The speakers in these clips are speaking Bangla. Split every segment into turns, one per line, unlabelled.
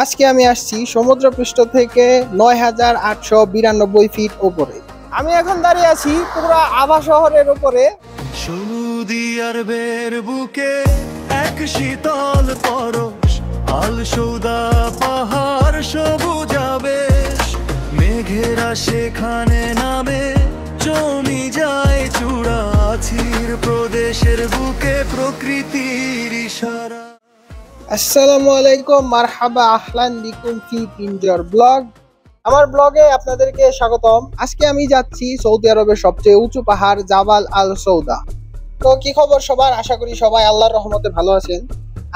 আজকে আমি আসছি সমুদ্রপৃষ্ঠ থেকে ৯,৮৯২ ফিট উপরে। আমি এখন দাঁড়িয়ে আছি পুরো আভা শহরের উপরে।
সমুদিয়ার বের বুকে এক শীতল পরশ, আল সৌদা পাহাড় সবুজ আবেশ, মেঘেরা সেখানে নামে জমি যায় চূড়া, আছির প্রদেশের বুকে প্রকৃতির ইশারা।
আসসালামু আলাইকুম, মারহাবা, আহলান বিকুম ফি পিঞ্জর ব্লগ। আমার ব্লগে আপনাদেরকে স্বাগতম। আজকে আমি যাচ্ছি সৌদি আরবের সবচেয়ে উঁচু পাহাড় জাবাল আল সৌদা। তো কি খবর সবার? আশা করি সবাই আল্লাহর রহমতে ভালো আছেন।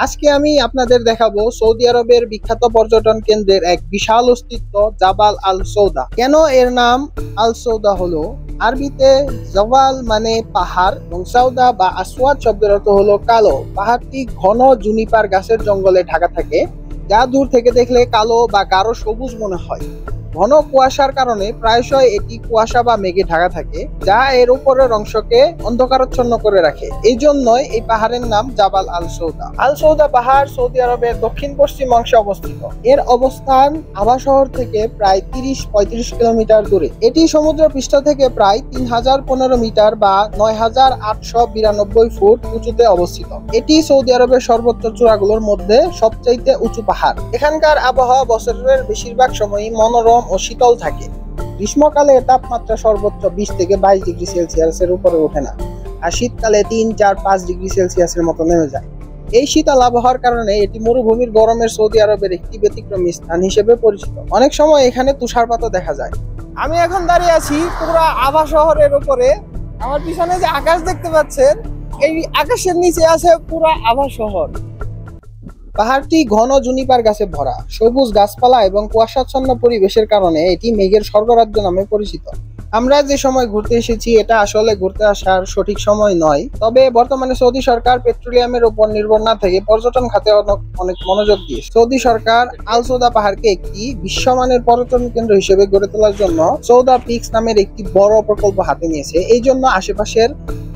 আজকে আমি আপনাদের দেখাবো সৌদি আরবের বিখ্যাত পর্যটন কেন্দ্রের এক বিশাল অস্তিত্ব জাবাল আল সৌদা। কেন এর নাম আল সৌদা হলো? আরবিতে জাবাল মানে পাহাড় এবং সৌদা বা আসওয়াদ শব্দের অর্থ হলো কালো। পাহাড়টি ঘন জুনিপার গাছের জঙ্গলে ঢাকা থাকে, যা দূর থেকে দেখলে কালো বা গাঢ় সবুজ মনে হয়। ঘন কুয়াশার কারণে প্রায়শই এটি কুয়াশা বা মেঘে ঢাকা থাকে, যা এর উপরের অংশকে অন্ধকারাচ্ছন্ন করে রাখে। এই জন্যই এই পাহাড়ের নাম জাবাল আল সৌদা। আল সৌদা পাহাড় সৌদি আরবের দক্ষিণ পশ্চিম অংশে অবস্থিত। এর অবস্থান আভা শহর থেকে প্রায় ৩০-৩৫ কিলোমিটার দূরে। এটি সমুদ্র পৃষ্ঠ থেকে প্রায় ৩,০১৫ মিটার বা ৯,৮৯২ ফুট উঁচুতে অবস্থিত। এটি সৌদি আরবের সর্বোচ্চ চূড়াগুলোর মধ্যে সবচাইতে উঁচু পাহাড়। এখানকার আবহাওয়া বছরের বেশিরভাগ সময়ই মনোরম ও শীতল থাকে। গ্রীষ্মকালে তাপমাত্রা সর্বোচ্চ ২০ থেকে ২২ ডিগ্রি সেলসিয়াসের উপরে ওঠে না, আর শীতকালে ৩-৪-৫ ডিগ্রি সেলসিয়াসের মতো নেমে যায়। এই শীতল আবহাওয়ার কারণে এটি মরুভূমির গরমের সৌদি আরবের একটি ব্যতিক্রমী স্থান হিসেবে পরিচিত। অনেক সময় এখানে তুষারপাতও দেখা যায়। আমি এখন দাঁড়িয়ে আছি পুরো আভা শহরের উপরে। আমার পিছনে যে আকাশ দেখতে পাচ্ছেন, এই আকাশের নিচে আছে পুরো আভা শহর। পাহাড়টি ঘন জুনিপার গাছে ভরা। সবুজ গাছপালা এবং কুয়াশাচ্ছন্ন পরিবেশের কারণে এটি মেঘের স্বর্গরাজ্য নামে পরিচিত। আমরা যে সময় ঘুরতে এসেছি এটা আসলে ঘুরতে আসার সঠিক সময় নয়, তবে বর্তমানে সৌদি সরকার পেট্রোলিয়ামের উপর নির্ভর না থেকে পর্যটন খাতে অনেক মনোযোগ দিয়েছে। সৌদি সরকার আল সৌদা পাহাড়কে একটি বিশ্বমানের পর্যটন কেন্দ্র হিসেবে গড়ে তোলার জন্য সৌদা পিক্স নামের একটি বড় প্রকল্প হাতে নিয়েছে। এই জন্য আশেপাশের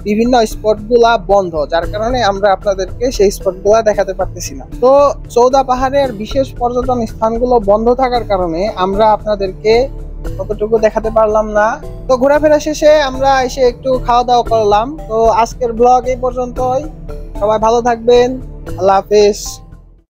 বিভিন্ন স্পট গুলা বন্ধ, যার কারণে আমরা আপনাদেরকে সেই স্পট গুলা দেখাতে পারতেছি না। তো সৌদা পাহাড়ের বিশেষ পর্যটন স্থানগুলো বন্ধ থাকার কারণে আমরা আপনাদেরকে ততটুকু দেখাতে পারলাম না। তো ঘোরাফেরা শেষে আমরা এসে একটু খাওয়া দাওয়া করলাম। তো আজকের ব্লগ এই পর্যন্তই। সবাই ভালো থাকবেন। আল্লাহ হাফেজ।